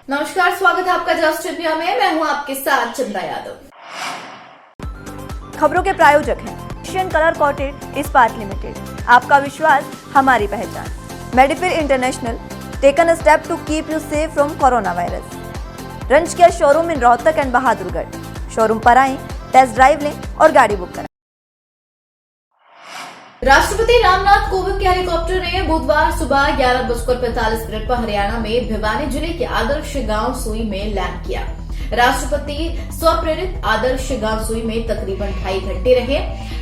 नमस्कार, स्वागत है आपका जस्ट इंडिया में। मैं हूं आपके साथ चंदा यादव। खबरों के प्रायोजक हैं Asian colour coated Ispat limited. आपका विश्वास हमारी पहचान। मेडिफिर international taken a step to keep you safe from corona virus. रंज care showroom in Rohtak and Bahadurgarh. Showroom पर आएं, टेस्ट ड्राइव लें और गाड़ी बुक करें। राष्ट्रपति रामनाथ कोविंद के हेलीकॉप्टर ने बुधवार सुबह 11:45 पर हरियाणा में भिवानी जिले के आदर्श गांव सुई में लैंड किया। राष्ट्रपति स्वप्रेरित आदर्श गांव सुई में तकरीबन 2.5 घंटे रहे।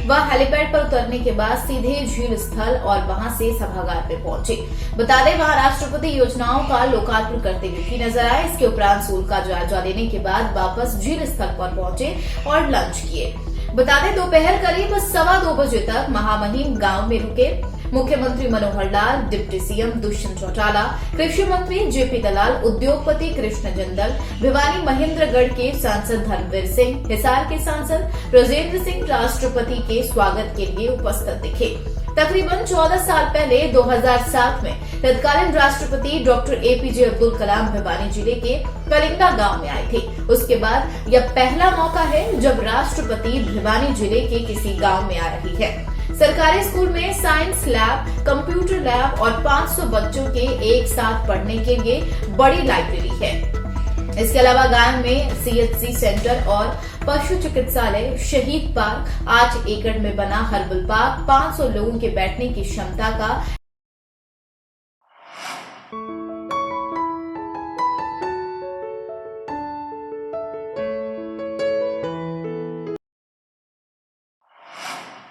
वह हेलीपैड पर उतरने के बाद सीधे झील स्थल और वहां से सभागार पे पहुंचे। बता दें, वहां राष्ट्रपति योजनाओं का लोकार्पण करते हुए भी नजर आए। इसके उपरांत सूल का जायजा लेने के बाद वापस झील स्थल पर पहुंचे और लंच किए। बता दें, दोपहर करीब 2:15 बजे तक महामहिम गांव में रुके। मुख्यमंत्री मनोहर लाल, डिप्टी सीएम दुष्यंत चौटाला, कृषि मंत्री जेपी दलाल, उद्योगपति कृष्ण जिंदल, भिवानी महेंद्रगढ़ के सांसद धर्मवीर सिंह, हिसार के सांसद ब्रजेंद्र सिंह राष्ट्रपति के स्वागत के लिए उपस्थित दिखे। तकरीबन 14 साल पहले 2007 में तत्कालीन राष्ट्रपति डॉक्टर एपीजे अब्दुल कलाम भिवानी जिले के कलिंगा गांव में आए थे। उसके बाद यह पहला मौका है जब राष्ट्रपति भिवानी जिले के किसी गांव में आ रही है। सरकारी स्कूल में साइंस लैब, कंप्यूटर लैब और 500 बच्चों के एक साथ पढ़ने के लिए बड़ी लाइब्रेरी है। इसके अलावा गांव में सीएचसी सेंटर और पशु चिकित्सालय, शहीद पार्क, 8 एकड़ में बना हर्बल पार्क, 500 लोगों के बैठने की क्षमता का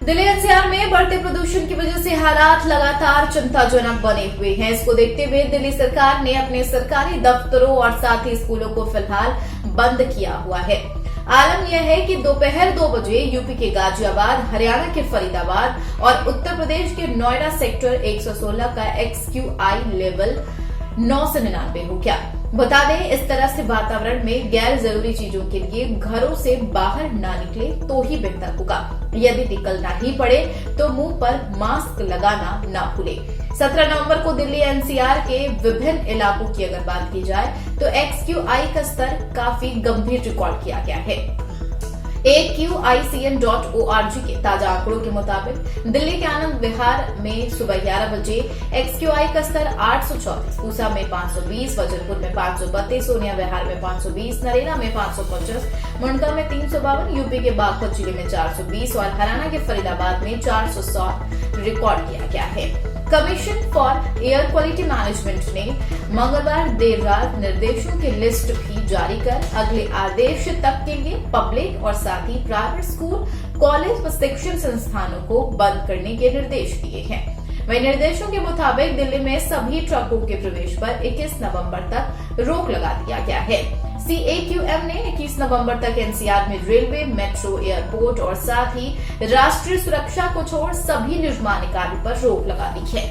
दिल्ली एनसीआर में बढ़ते प्रदूषण की वजह से हालात लगातार चिंताजनक बने हुए हैं। इसको देखते हुए दिल्ली सरकार ने अपने सरकारी दफ्तरों और साथ ही स्कूलों को फिलहाल बंद किया हुआ है। आलम यह है कि दोपहर 2 बजे यूपी के गाजियाबाद, हरियाणा के फरीदाबाद और उत्तर प्रदेश के नोएडा सेक्टर 116 का XQI लेवल 9 से 99 हो गया। बता दें, इस तरह से वातावरण में गैर जरूरी चीजों के लिए घरों से बाहर ना निकले तो ही बेहतर होगा। यदि निकलना ही पड़े तो मुंह पर मास्क लगाना ना भूले। 17 नवंबर को दिल्ली एनसीआर के विभिन्न इलाकों की अगर बात की जाए तो XQI का स्तर काफी गंभीर रिकॉर्ड किया गया है। AQICN.org के ताजा आंकड़ों के मुताबिक दिल्ली के आनंद विहार में सुबह 11 बजे XQI का स्तर 834, पूसा में 520, वजरपुर में 532, सोनिया विहार में 520, नरेला में 550, मुंडका में 352, यूपी के बागपत जिले में 420 और हरियाणा के फरीदाबाद में 460 रिकॉर्ड किया गया है। Commission for air quality management ने मंगलवार देर रात निर्देशों की लिस्ट भी जारी कर अगले आदेश तक के लिए पब्लिक और साथ ही प्राइवेट स्कूल, कॉलेज व शिक्षण संस्थानों को बंद करने के निर्देश दिए हैं। वही निर्देशों के मुताबिक दिल्ली में सभी ट्रकों के प्रवेश पर 21 नवंबर तक रोक लगा दिया गया है। CAQM ने 21 नवंबर तक एनसीआर में रेलवे, मेट्रो, एयरपोर्ट और साथ ही राष्ट्रीय सुरक्षा को छोड़ सभी निर्माण कार्य पर रोक लगा दी है।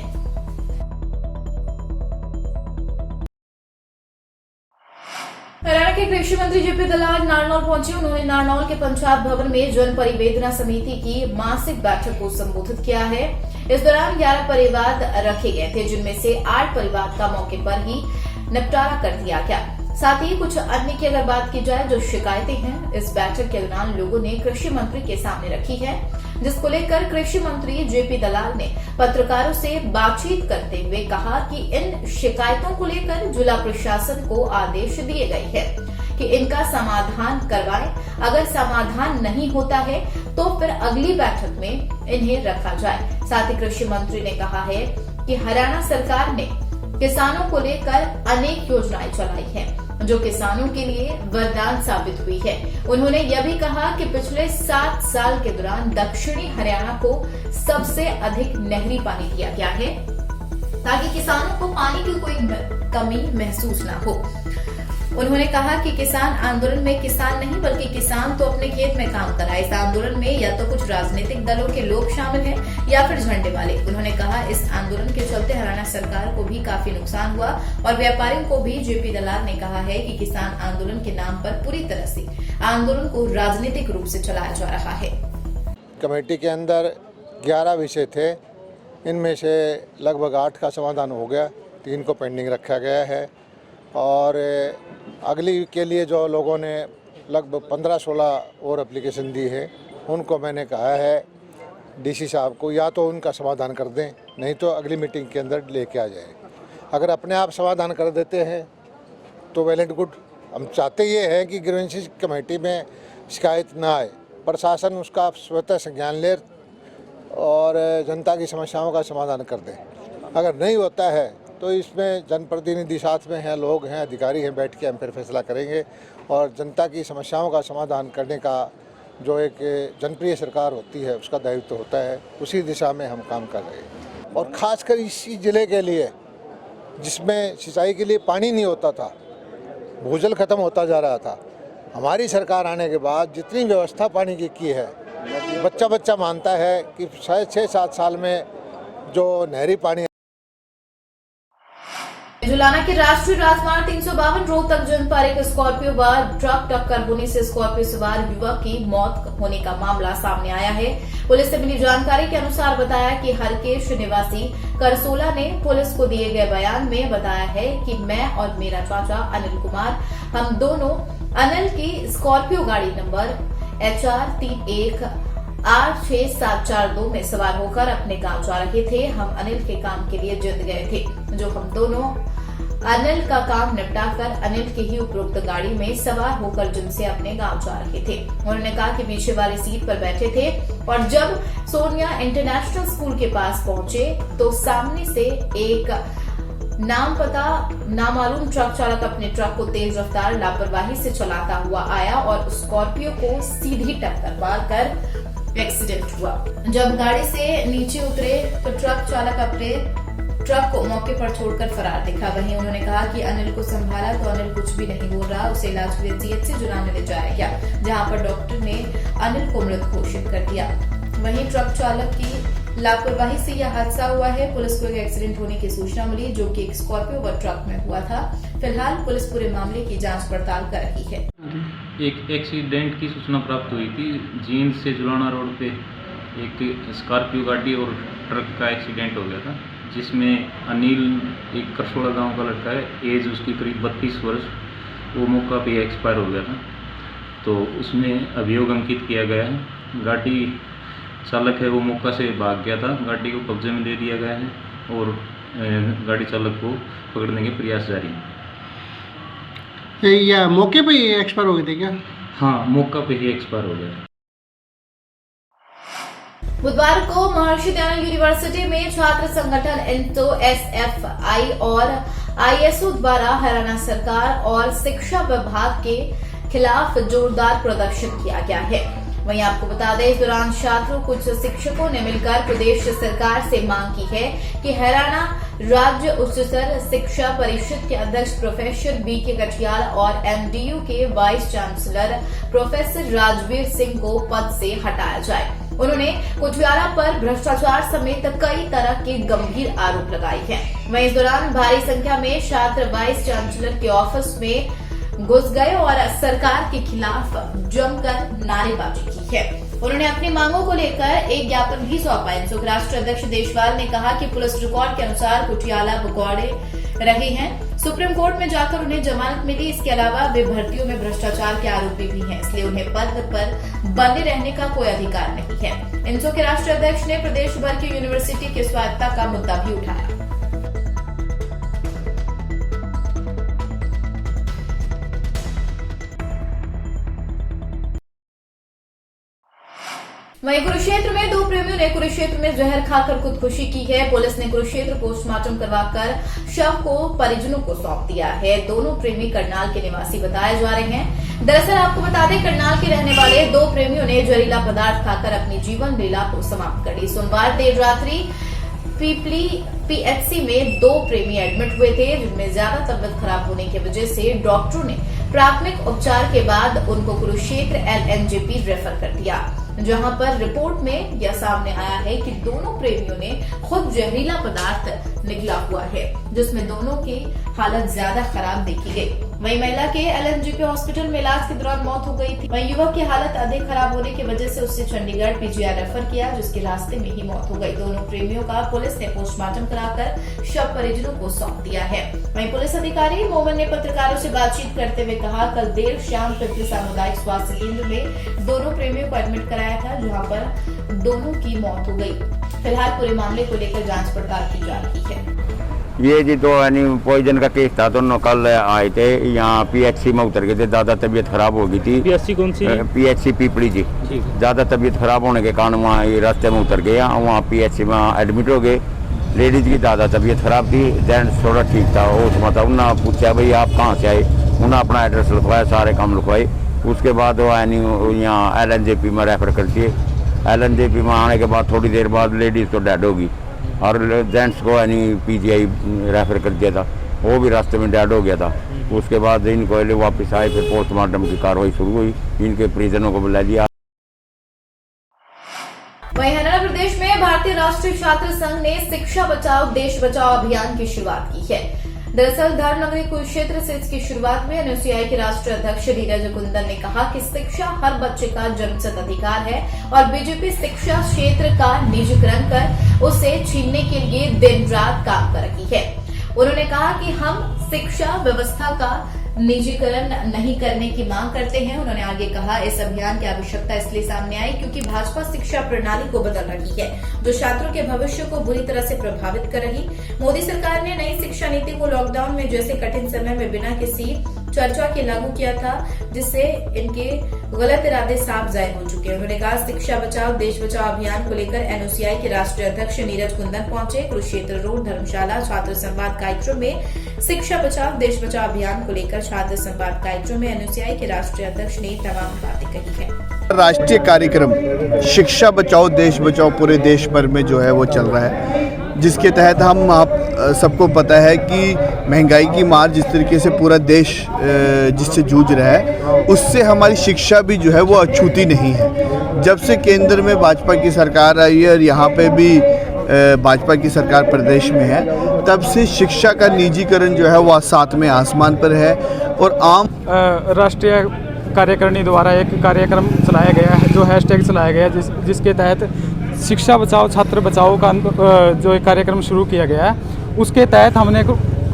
हरियाणा के कृषि मंत्री जेपी दलाल नारनौल पहुंचे। उन्होंने नारनौल के पंचायत भवन में जन परिवेदना समिति की मासिक बैठक को संबोधित किया है। इस दौरान 11 परिवाद रखे गए थे, जिनमें से 8 परिवाद का मौके पर ही निपटारा कर दिया गया। साथ ही कुछ अन्य की अगर बात की जाए जो शिकायतें हैं, इस बैठक के दौरान लोगों ने कृषि मंत्री के सामने रखी है, जिसको लेकर कृषि मंत्री जेपी दलाल ने पत्रकारों से बातचीत करते हुए कहा कि इन शिकायतों को लेकर जिला प्रशासन को आदेश दिए गए हैं कि इनका समाधान करवाएं। अगर समाधान नहीं होता है तो फिर अगली बैठक में इन्हें रखा जाए। साथ ही कृषि मंत्री ने कहा है कि हरियाणा सरकार ने किसानों को लेकर अनेक योजनाएं चलाई हैं, जो किसानों के लिए वरदान साबित हुई है। उन्होंने यह भी कहा कि पिछले 7 साल के दौरान दक्षिणी हरियाणा को सबसे अधिक नहरी पानी दिया गया है, ताकि किसानों को पानी की कोई कमी महसूस न हो। उन्होंने कहा कि किसान आंदोलन में किसान नहीं बल्कि किसान तो अपने खेत में काम कर रहा है। इस आंदोलन में या तो कुछ राजनीतिक दलों के लोग शामिल हैं या फिर झंडे वाले। उन्होंने कहा इस आंदोलन के चलते हरियाणा सरकार को भी काफी नुकसान हुआ और व्यापारियों को भी। जेपी दलाल ने कहा है कि किसान आंदोलन के नाम पर पूरी तरह से आंदोलन को राजनीतिक रूप से चलाया जा रहा है। कमेटी के अंदर 11 विषय थे, इनमें से लगभग 8 का समाधान हो गया, 3 को पेंडिंग रखा गया है और अगली के लिए जो लोगों ने लगभग 15-16 और एप्लीकेशन दी है, उनको मैंने कहा है डीसी साहब को या तो उनका समाधान कर दें, नहीं तो अगली मीटिंग के अंदर लेके आ जाए। अगर अपने आप समाधान कर देते हैं तो वेल एंड गुड। हम चाहते ये हैं कि ग्रीवेंसेस कमेटी में शिकायत ना आए, प्रशासन उसका स्वतः संज्ञान ले और जनता की समस्याओं का समाधान कर दे। अगर नहीं होता है तो इसमें जनप्रतिनिधि साथ में हैं, लोग हैं, अधिकारी हैं, बैठ के हम फिर फैसला करेंगे और जनता की समस्याओं का समाधान करने का जो एक जनप्रिय सरकार होती है उसका दायित्व होता है, उसी दिशा में हम काम कर रहे हैं। और ख़ासकर इसी ज़िले के लिए जिसमें सिंचाई के लिए पानी नहीं होता था, भूजल ख़त्म होता जा रहा था, हमारी सरकार आने के बाद जितनी व्यवस्था पानी की है, बच्चा मानता है कि शायद 6-7 साल में जो नहरी पानी। जुलाना के राष्ट्रीय राजमार्ग 352 रोहतक जनपद पर एक स्कॉर्पियो व ट्रक टक्कर होने से स्कॉर्पियो सवार युवक की मौत होने का मामला सामने आया है। पुलिस से मिली जानकारी के अनुसार बताया कि हरकेश निवासी करसोला ने पुलिस को दिए गए बयान में बताया है कि मैं और मेरा चाचा अनिल कुमार, हम दोनों अनिल की स्कॉर्पियो गाड़ी नंबर HR 318642 में सवार होकर अपने गांव जा रहे थे। हम अनिल के काम के लिए जिंद गए थे, जो हम दोनों अनिल का काम निपटाकर अनिल की ही उपरोक्त गाड़ी में सवार होकर जिनसे अपने गांव जा रहे थे। उन्होंने कहा कि पीछे वाली सीट पर बैठे थे और जब सोनिया इंटरनेशनल स्कूल के पास पहुंचे तो सामने से एक नाम पता नामालूम ट्रक चालक अपने ट्रक को तेज रफ्तार लापरवाही से चलाता हुआ आया और स्कॉर्पियो को सीधी टक्कर मारकर एक्सीडेंट हुआ। जब गाड़ी से नीचे उतरे तो ट्रक चालक अपने ट्रक को मौके पर छोड़कर फरार दिखा। वहीं उन्होंने कहा कि अनिल को संभाला तो अनिल कुछ भी नहीं बोल रहा, उसे इलाज के लिए CHC जुलाना ले जाया गया, जहां पर डॉक्टर ने अनिल को मृत घोषित कर दिया। वहीं ट्रक चालक की लापरवाही से यह हादसा हुआ है। पुलिस को एक एक्सीडेंट होने की सूचना मिली, जो कि एक स्कॉर्पियो व ट्रक में हुआ था। फिलहाल पुलिस पूरे मामले की जांच पड़ताल कर रही है। एक एक्सीडेंट की सूचना प्राप्त हुई थी। जींद से जुलाना रोड पे एक स्कॉर्पियो गाड़ी और ट्रक का एक्सीडेंट हो गया था, जिसमें अनिल एक करसोड़ा गांव का लड़का है, एज उसकी करीब 32 वर्ष, वो मौका पे एक्सपायर हो गया था। तो उसमें अभियोग अंकित किया गया है। गाड़ी चालक है वो मौका से भाग गया था, गाड़ी को कब्जे में दे दिया गया है और गाड़ी चालक को पकड़ने के प्रयास जारी है। या मौके पे ही एक्सपायर हो गए थे क्या? हाँ, मौका पे ही एक्सपायर हो गया। बुधवार को महर्षि दयानंद यूनिवर्सिटी में छात्र संगठन इंटो SFI और ISO द्वारा हरियाणा सरकार और शिक्षा विभाग के खिलाफ जोरदार प्रदर्शन किया गया है। वहीं आपको बता दें, इस दौरान छात्रों कुछ शिक्षकों ने मिलकर प्रदेश सरकार से मांग की है कि हरियाणा राज्य उच्चतर शिक्षा परिषद के अध्यक्ष प्रोफेसर BK कटियाल और MDU के vice chancellor professor Rajveer Singh को पद से हटाया जाए। उन्होंने कुचव्याला पर भ्रष्टाचार समेत कई तरह के गंभीर आरोप लगाए हैं। वहीं इस दौरान भारी संख्या में छात्र वाइस चांसलर के ऑफिस में घुस गए और सरकार के खिलाफ जमकर नारेबाजी की है। उन्होंने अपनी मांगों को लेकर एक ज्ञापन भी सौंपा। इंसुक राष्ट्रीय अध्यक्ष देशवाल ने कहा कि पुलिस रिकॉर्ड के अनुसार कुटियाला भगौड़े रहे हैं। सुप्रीम कोर्ट में जाकर उन्हें जमानत मिली। इसके अलावा वे भर्तियों में भ्रष्टाचार के आरोपी भी हैं, इसलिए उन्हें पद पर बने रहने का कोई अधिकार नहीं है। इंसुक के राष्ट्रीय अध्यक्ष ने प्रदेश भर की यूनिवर्सिटी की स्वायत्तता का मुद्दा भी उठाया। वहीं कुरुक्षेत्र में 2 प्रेमियों ने कुरुक्षेत्र में जहर खाकर खुदकुशी की है। पुलिस ने कुरुक्षेत्र पोस्टमार्टम करवाकर शव को परिजनों को सौंप दिया है। दोनों प्रेमी करनाल के निवासी बताए जा रहे हैं। दरअसल आपको बता दें, करनाल के रहने वाले 2 प्रेमियों ने जहरीला पदार्थ खाकर अपनी जीवन लीला को समाप्त कर दी। सोमवार देर रात्रि पीपली PHC में 2 प्रेमी एडमिट हुए थे, जिनमें ज्यादा तबीयत खराब होने की वजह से डॉक्टरों ने प्राथमिक उपचार के बाद उनको कुरुक्षेत्र LNJP रेफर कर दिया, जहां पर रिपोर्ट में यह सामने आया है कि दोनों प्रेमियों ने खुद जहरीला पदार्थ निकला हुआ है, जिसमें दोनों की हालत ज्यादा खराब देखी गई। वहीं महिला के एलएनजेपी हॉस्पिटल में इलाज के दौरान मौत हो गई थी। वहीं युवक की हालत अधिक खराब होने की वजह से उसे चंडीगढ़ पीजीआई रेफर किया, जिसके रास्ते में ही मौत हो गई। दोनों प्रेमियों का पुलिस ने पोस्टमार्टम कराकर शव परिजनों को सौंप दिया है। वहीं पुलिस अधिकारी मोमन ने पत्रकारों से बातचीत करते हुए कहा, कल देर शाम पिपली सामुदायिक स्वास्थ्य केंद्र में दोनों प्रेमियों को एडमिट कराया था, जहां पर दोनों की मौत हो गई। फिलहाल पूरे मामले को लेकर जांच पड़ताल की जा रही है। ये जी तो यानी पॉइजन का केस था, दोनों कल आए थे यहाँ पीएचसी में उतर गए थे। ज़्यादा तबीयत खराब हो गई थी। पीएचसी कौन सी? पीएचसी पीपली जी। ज़्यादा तबीयत खराब होने के कारण वहाँ ये रास्ते में उतर गए, वहाँ पीएचसी में एडमिट हो गए। लेडीज की ज़्यादा तबीयत खराब थी, जेंट्स थोड़ा ठीक था। उसमें था उन्होंने पूछा भाई आप कहाँ से आए, उन्होंने अपना एड्रेस लिखवाया, सारे काम लिखवाए। उसके बाद वो यानी यहाँ एलएनजेपी में रेफर कर दिए। एलएनजेपी में आने के बाद थोड़ी देर बाद लेडीज़ तो डेड होगी और जेंट्स को यानी पीजीआई रेफर कर दिया था, वो भी रास्ते में डेड हो गया था। उसके बाद इनको वापस आए, फिर पोस्टमार्टम की कार्रवाई शुरू हुई, इनके परिजनों को बुला लिया। वहीं हरियाणा प्रदेश में भारतीय राष्ट्रीय छात्र संघ ने शिक्षा बचाओ देश बचाओ अभियान की शुरुआत की है। दरअसल धर्मनगरी कुरुक्षेत्र से इसकी शुरुआत में एनएसयूआई के राष्ट्रीय अध्यक्ष नीरज कुंदन ने कहा कि शिक्षा हर बच्चे का जन्मसिद्ध अधिकार है और बीजेपी शिक्षा क्षेत्र का निजीकरण कर उसे छीनने के लिए दिन रात काम कर रही है। उन्होंने कहा कि हम शिक्षा व्यवस्था का निजीकरण नहीं करने की मांग करते हैं। उन्होंने आगे कहा, इस अभियान की आवश्यकता इसलिए सामने आई क्योंकि भाजपा शिक्षा प्रणाली को बदल रही है, जो छात्रों के भविष्य को बुरी तरह से प्रभावित कर रही। मोदी सरकार ने नई शिक्षा नीति को लॉकडाउन में जैसे कठिन समय में बिना किसी चर्चा के लागू किया था, जिससे इनके गलत इरादे साफ जाहिर हो चुके हैं। उन्होंने कहा, शिक्षा बचाओ देश बचाओ अभियान को लेकर एनएसयूआई के राष्ट्रीय अध्यक्ष नीरज कुंदन पहुंचे। कुरुक्षेत्र रोड धर्मशाला छात्र संवाद कार्यक्रम में शिक्षा बचाओ देश बचाओ अभियान को लेकर छात्र संवाद कार्यक्रम में एनएसयूआई के राष्ट्रीय अध्यक्ष ने तमाम बातें कही है। राष्ट्रीय कार्यक्रम शिक्षा बचाओ देश बचाओ पूरे देश भर में जो है वो चल रहा है, जिसके तहत हम आप सबको पता है कि महंगाई की मार जिस तरीके से पूरा देश जिससे जूझ रहा है, उससे हमारी शिक्षा भी जो है वो अछूती नहीं है। जब से केंद्र में भाजपा की सरकार आई है और यहाँ पे भी भाजपा की सरकार प्रदेश में है, तब से शिक्षा का निजीकरण जो है वो सातवें आसमान पर है। और आम राष्ट्रीय कार्यकारिणी द्वारा एक कार्यक्रम चलाया गया है, जो हैशटैग चलाया गया है, जिसके तहत शिक्षा बचाओ छात्र बचाओ का जो एक कार्यक्रम शुरू किया गया है। उसके तहत हमने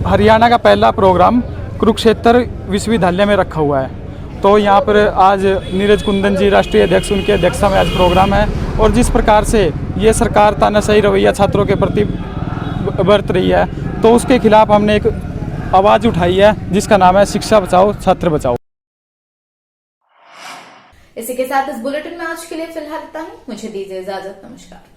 हरियाणा का पहला प्रोग्राम कुरुक्षेत्र विश्वविद्यालय में रखा हुआ है। तो यहाँ पर आज नीरज कुंदन जी राष्ट्रीय अध्यक्ष, उनके अध्यक्षता में आज प्रोग्राम है। और जिस प्रकार से ये सरकार तानाशाही रवैया छात्रों के प्रति बरत रही है, तो उसके खिलाफ हमने एक आवाज़ उठाई है, जिसका नाम है शिक्षा बचाओ छात्र बचाओ। इसी के साथ इस बुलेटिन में आज के लिए फिलहाल इतना ही। मुझे दीजिए इजाजत। नमस्कार।